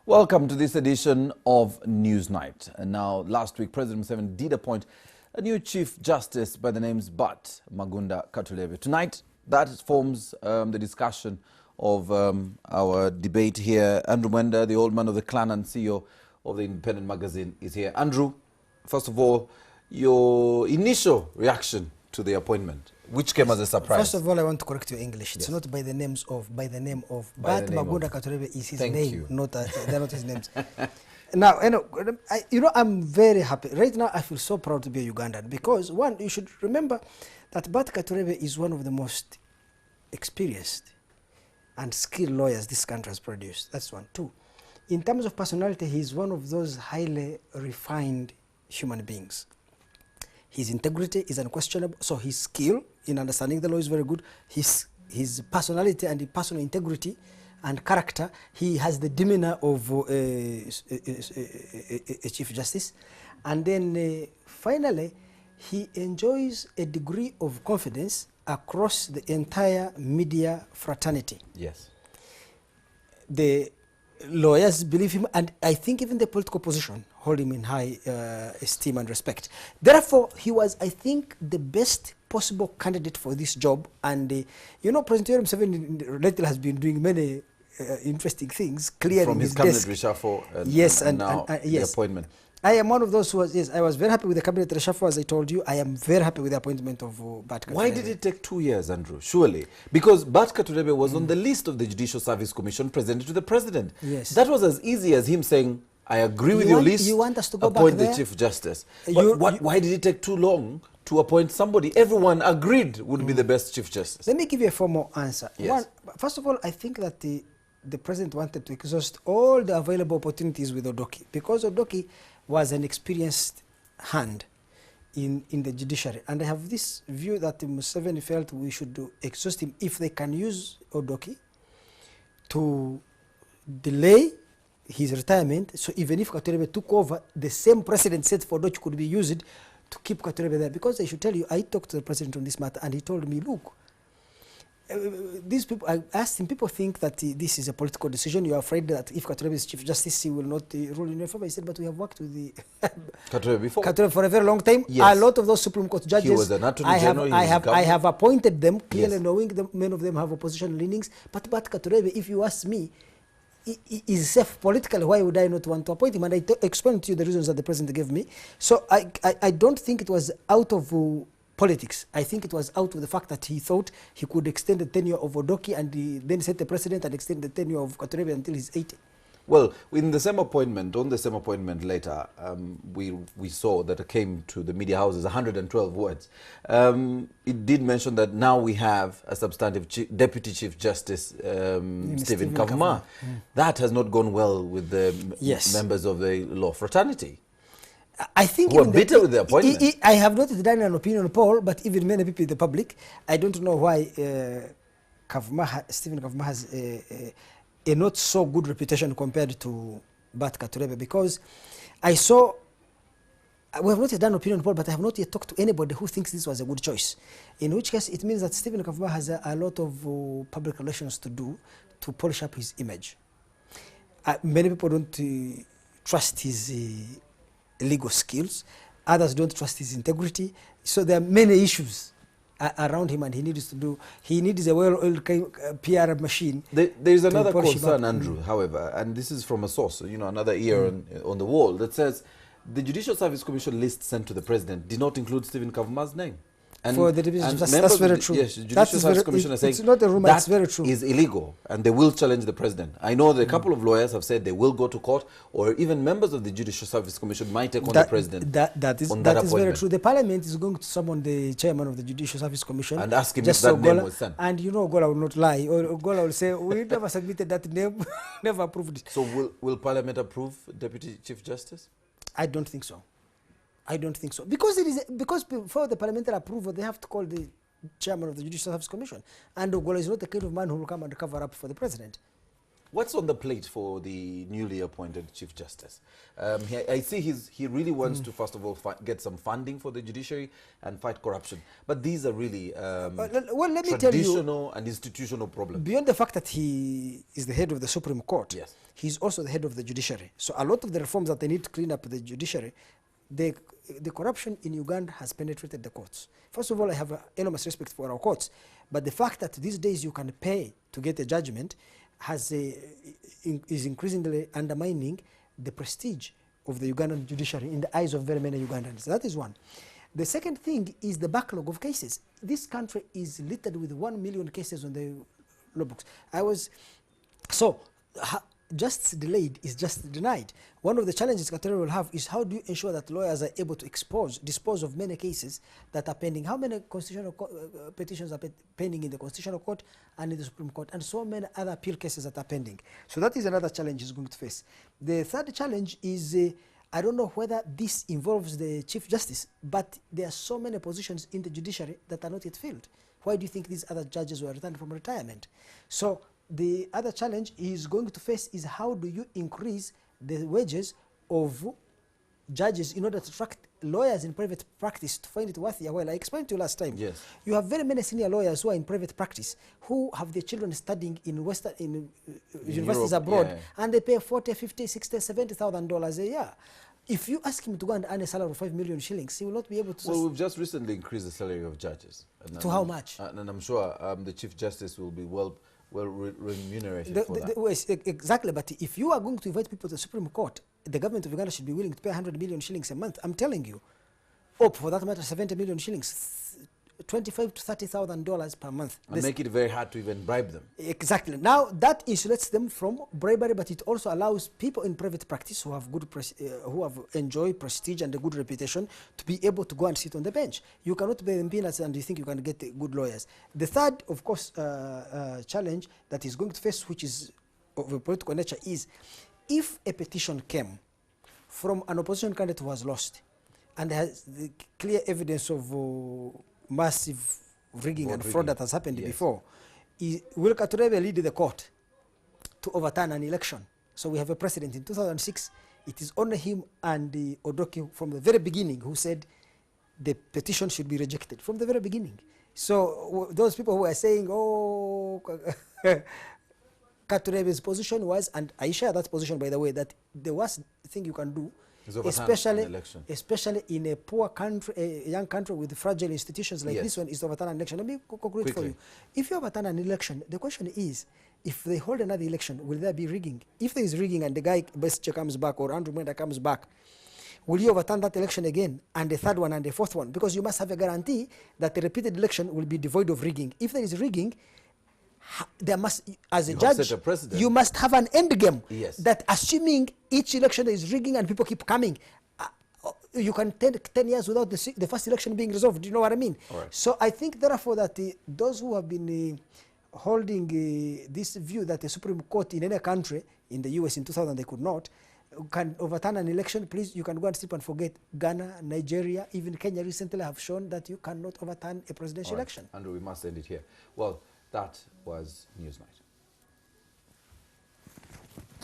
Welcome to this edition of Newsnight. And now, last week, President Museveni did appoint a new Chief Justice by the names Bart Katureebe. Tonight, that forms the discussion of our debate here. Andrew Mwenda, the old man of the clan and CEO of the Independent magazine, is here. Andrew, first of all, your initial reaction to the appointment, which came as a surprise. First of all, I want to correct your English. It's not by the name of. Bart Katureebe is his name, not they're not his names. Now, I'm very happy. Right now, I feel so proud to be a Ugandan because, one, you should remember that Bart Katureebe is one of the most experienced and skilled lawyers this country has produced. That's one. Two, in terms of personality, he's one of those highly refined human beings. His integrity is unquestionable, so his skill in understanding the law is very good. His personality and his personal integrity and character, he has the demeanor of a Chief Justice. And then finally, he enjoys a degree of confidence across the entire media fraternity. Yes. The lawyers believe him, and I think even the political opposition hold him in high esteem and respect. Therefore, he was, I think, the best possible candidate for this job. And, President Museveni lately has been doing many interesting things, clearing from his cabinet reshuffle and now the appointment. I am one of those who was, yes, I was very happy with the cabinet reshuffle, as I told you. I am very happy with the appointment of Bart Katureebe. Why did it take 2 years, Andrew? Surely. Because Bart Katureebe was on the list of the Judicial Service Commission presented to the President. Yes. That was as easy as him saying, I agree with your list, you want us to go appoint back the there? Chief Justice. Why did it take too long to appoint somebody everyone agreed would be the best Chief Justice? Let me give you a formal answer. Yes. First of all, I think that the President wanted to exhaust all the available opportunities with Odoki, because Odoki was an experienced hand in the judiciary. And I have this view that Museveni felt we should exhaust him if they can use Odoki to delay his retirement. So even if Katureebe took over, the same precedent set for Odoki could be used to keep Katureebe there. Because I should tell you, I talked to the President on this matter and he told me, look, these people, I asked him, people think that this is a political decision. You are afraid that if Katureebe is Chief Justice, he will not rule in your favor. He said, but we have worked with the Katureebe before. Katureebe for a very long time. Yes. A lot of those Supreme Court judges, He was an Attorney General. I have appointed them, clearly Yes. knowing many of them have opposition leanings. But Katureebe, if you ask me, is safe politically. Why would I not want to appoint him? And I explained to you the reasons that the President gave me. So I don't think it was out of politics. I think it was out of the fact that he thought he could extend the tenure of Odoki and then set the precedent and extend the tenure of Katureebe until he's 80. Well, on the same appointment later, we saw that it came to the media houses 112 words. It did mention that now we have a substantive Deputy Chief Justice, Stephen Kavuma. That has not gone well with the members of the law fraternity. I think who are bitter with the appointment. I have not done an opinion poll, but even many people in the public, I don't know why Stephen Kavuma has a not so good reputation compared to Bart Katureebe, because I saw, we have not done an opinion poll, but I have not yet talked to anybody who thinks this was a good choice. In which case, it means that Stephen Kavuma has a lot of public relations to do to polish up his image. Many people don't trust his legal skills. Others don't trust his integrity. So there are many issues around him, and he needs a well-oiled PR machine. There is another concern, Andrew, however, and this is from a source, another ear on the wall, that says the Judicial Service Commission list sent to the President did not include Stephen Kavuma's name. And, for the division, that's very true. Yes, the Judicial Service Commission is saying it's not a rumor, it's very true. Is illegal, and they will challenge the President. I know that a couple of lawyers have said they will go to court, or even members of the Judicial Service Commission might take on the President. That is very true. The Parliament is going to summon the chairman of the Judicial Service Commission and ask him if that name was sent. And Gola will not lie, or Gola will say, we never submitted that name, never approved it. So will Parliament approve Deputy Chief Justice? I don't think so. I don't think so. Because before the parliamentary approval, they have to call the chairman of the Judicial Service Commission. And Ogola is not the kind of man who will come and cover up for the President. What's on the plate for the newly appointed Chief Justice? I see he really wants to, first of all, get some funding for the judiciary and fight corruption. But these are really let me traditional and institutional problems. Beyond the fact that he is the head of the Supreme Court, yes, he's also the head of the judiciary. So a lot of the reforms that they need to clean up the judiciary, the corruption in Uganda has penetrated the courts. First of all, I have enormous respect for our courts, but the fact that these days you can pay to get a judgment is increasingly undermining the prestige of the Ugandan judiciary in the eyes of very many Ugandans. That is one. The second thing is the backlog of cases. This country is littered with 1 million cases on the law books. Just delayed is just denied. One of the challenges Katureebe will have is how do you ensure that lawyers are able to dispose of many cases that are pending? How many constitutional petitions are pending in the Constitutional Court and in the Supreme Court, and so many other appeal cases that are pending? So that is another challenge he's going to face. The third challenge is, I don't know whether this involves the Chief Justice, but there are so many positions in the judiciary that are not yet filled. Why do you think these other judges were returned from retirement? So the other challenge he's going to face is how do you increase the wages of judges in order to attract lawyers in private practice to find it worth their while. I explained to you last time. Yes. You have very many senior lawyers who are in private practice who have their children studying in universities Europe, abroad, yeah, and they pay 40, 50, 60, $70,000 a year. If you ask him to go and earn a salary of 5 million shillings, he will not be able to. Well, we've just recently increased the salary of judges. To how much? And I'm sure the Chief Justice will be well remunerated for that. Exactly, but if you are going to invite people to the Supreme Court, the government of Uganda should be willing to pay 100 million shillings a month. I'm telling you. Or for that matter, 70 million shillings, $25,000 to $30,000 per month. And make it very hard to even bribe them. Exactly. Now that insulates them from bribery, but it also allows people in private practice who have who have enjoyed prestige and a good reputation to be able to go and sit on the bench. You cannot pay them peanuts and you think you can get good lawyers. The third, of course, challenge that he's going to face, which is of a political nature, is if a petition came from an opposition candidate who has lost and has the clear evidence of massive rigging and fraud that has happened before, will Katureebe lead the court to overturn an election? So we have a precedent. In 2006, it is only him and Odoki from the very beginning who said the petition should be rejected from the very beginning. So those people who are saying, oh, Katureebe's position was, and I share that position, by the way, that the worst thing you can do, especially in a poor country, a young country with fragile institutions like this one, is to overturn an election. Let me conclude for you. If you overturn an election, the question is, if they hold another election, will there be rigging? If there is rigging and the guy Besche comes back or Andrew Mwenda comes back, will you overturn that election again, and the third one and the fourth one? Because you must have a guarantee that the repeated election will be devoid of rigging. If there is rigging, there must, as a judge, you must have an end game. Yes. That assuming each election is rigging and people keep coming, you can take 10 years without the first election being resolved. Do you know what I mean? Right. So I think, therefore, that those who have been holding this view that the Supreme Court in any country, in the US in 2000 they could not, can overturn an election, please, you can go and sleep and forget. Ghana, Nigeria, even Kenya recently have shown that you cannot overturn a presidential election. Andrew, we must end it here. Well, that was Newsnight.